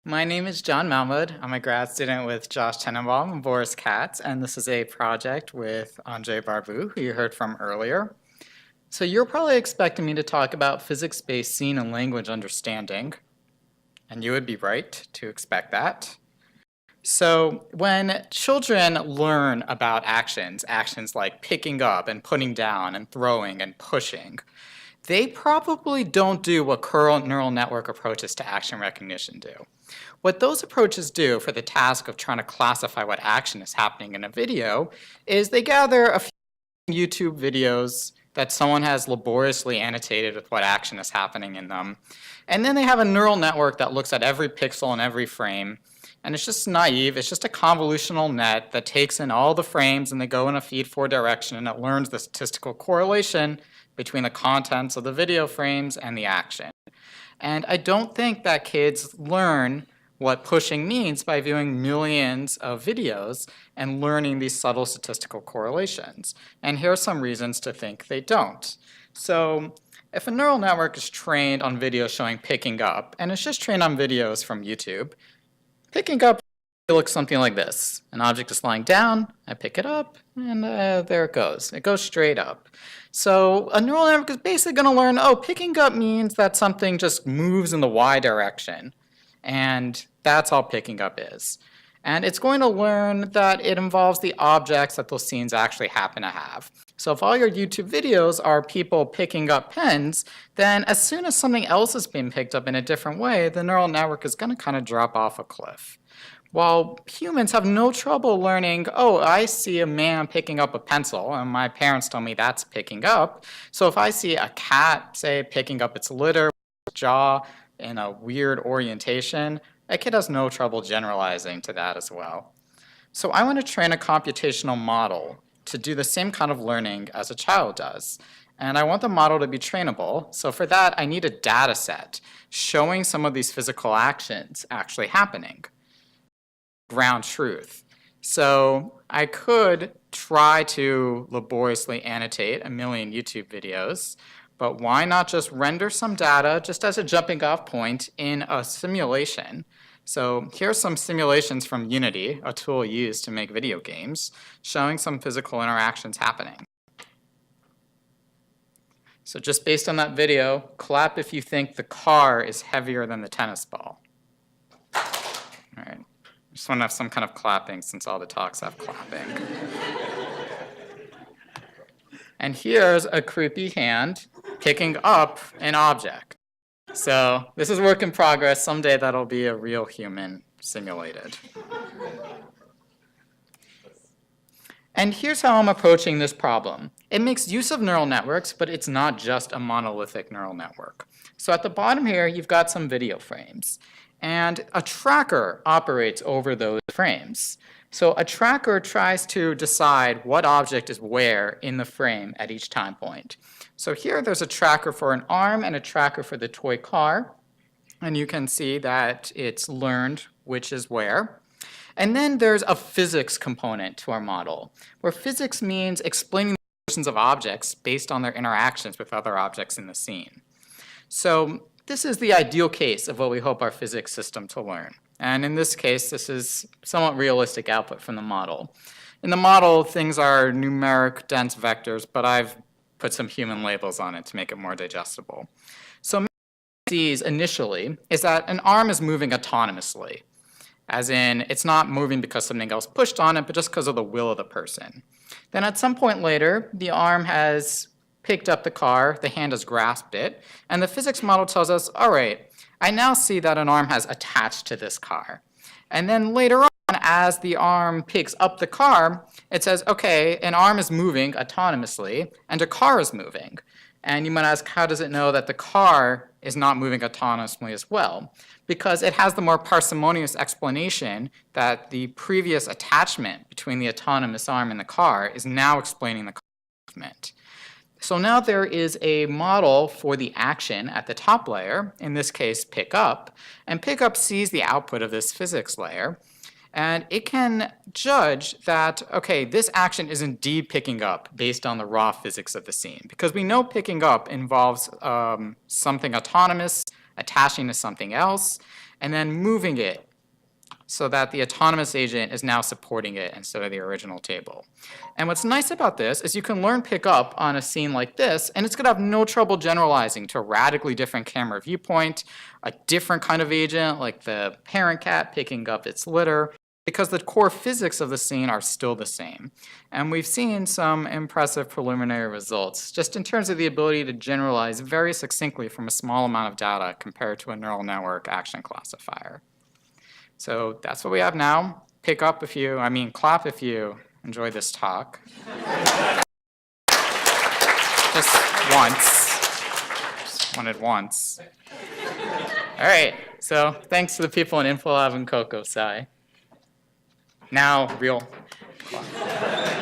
My name is Jon Malmaud. I'm a grad student with Josh Tenenbaum and Boris Katz, and this is a project with Andre Barbu, who you heard from earlier. So you're probably expecting me to talk about physics-based scene and language understanding, and you would be right to expect that. So when children learn about actions like picking up and putting down and throwing and pushing, they probably don't do what current neural network approaches to action recognition do. What those approaches do for the task of trying to classify what action is happening in a video is they gather a few YouTube videos that someone has laboriously annotated with what action is happening in them. And then they have a neural network that looks at every pixel in every frame. And it's just naive. It's just a convolutional net that takes in all the frames and they go in a feed-forward direction and it learns the statistical correlation between the contents of the video frames and the action. And I don't think that kids learn what pushing means by viewing millions of videos and learning these subtle statistical correlations. And here are some reasons to think they don't. So if a neural network is trained on videos showing picking up, and it's just trained on videos from YouTube, picking up looks something like this. An object is lying down, I pick it up, and there it goes. It goes straight up. So a neural network is basically going to learn, oh, picking up means that something just moves in the y direction. And that's all picking up is. And it's going to learn that it involves the objects that those scenes actually happen to have. So if all your YouTube videos are people picking up pens, then as soon as something else is being picked up in a different way, the neural network is going to kind of drop off a cliff. While humans have no trouble learning, oh, I see a man picking up a pencil, and my parents tell me that's picking up. So if I see a cat, say, picking up its litter with its jaw in a weird orientation, a kid has no trouble generalizing to that as well. So I want to train a computational model to do the same kind of learning as a child does. And I want the model to be trainable. So for that, I need a data set showing some of these physical actions actually happening. Ground truth. So I could try to laboriously annotate a million YouTube videos, but why not just render some data just as a jumping off point in a simulation? So here's some simulations from Unity, a tool used to make video games, showing some physical interactions happening. So just based on that video, clap if you think the car is heavier than the tennis ball. All right. Just want to have some kind of clapping since all the talks have clapping. And here's a creepy hand picking up an object. So this is work in progress. Someday that'll be a real human simulated. And here's how I'm approaching this problem. It makes use of neural networks, but it's not just a monolithic neural network. So at the bottom here, you've got some video frames. And a tracker operates over those frames. So a tracker tries to decide what object is where in the frame at each time point. So here there's a tracker for an arm and a tracker for the toy car. And you can see that it's learned which is where. And then there's a physics component to our model, where physics means explaining the positions of objects based on their interactions with other objects in the scene. So this is the ideal case of what we hope our physics system to learn. And in this case, this is somewhat realistic output from the model. In the model, things are numeric, dense vectors, but I've put some human labels on it to make it more digestible. So what it sees initially is that an arm is moving autonomously, as in it's not moving because something else pushed on it, but just because of the will of the person. Then at some point later, the arm has picked up the car, the hand has grasped it, and the physics model tells us, all right, I now see that an arm has attached to this car. And then later on, as the arm picks up the car, it says, okay, an arm is moving autonomously, and a car is moving. And you might ask, how does it know that the car is not moving autonomously as well? Because it has the more parsimonious explanation that the previous attachment between the autonomous arm and the car is now explaining the car movement. So now there is a model for the action at the top layer, in this case pickup, and pickup sees the output of this physics layer, and it can judge that, okay, this action is indeed picking up based on the raw physics of the scene, because we know picking up involves something autonomous attaching to something else, and then moving it so that the autonomous agent is now supporting it instead of the original table. And what's nice about this is you can learn pick up on a scene like this, and it's going to have no trouble generalizing to a radically different camera viewpoint, a different kind of agent like the parent cat picking up its litter, because the core physics of the scene are still the same. And we've seen some impressive preliminary results, just in terms of the ability to generalize very succinctly from a small amount of data compared to a neural network action classifier. So that's what we have now. Clap if you enjoyed this talk. Just once. Just wanted once. All right, so thanks to the people in InfoLab and CocoSci. Now, real clap.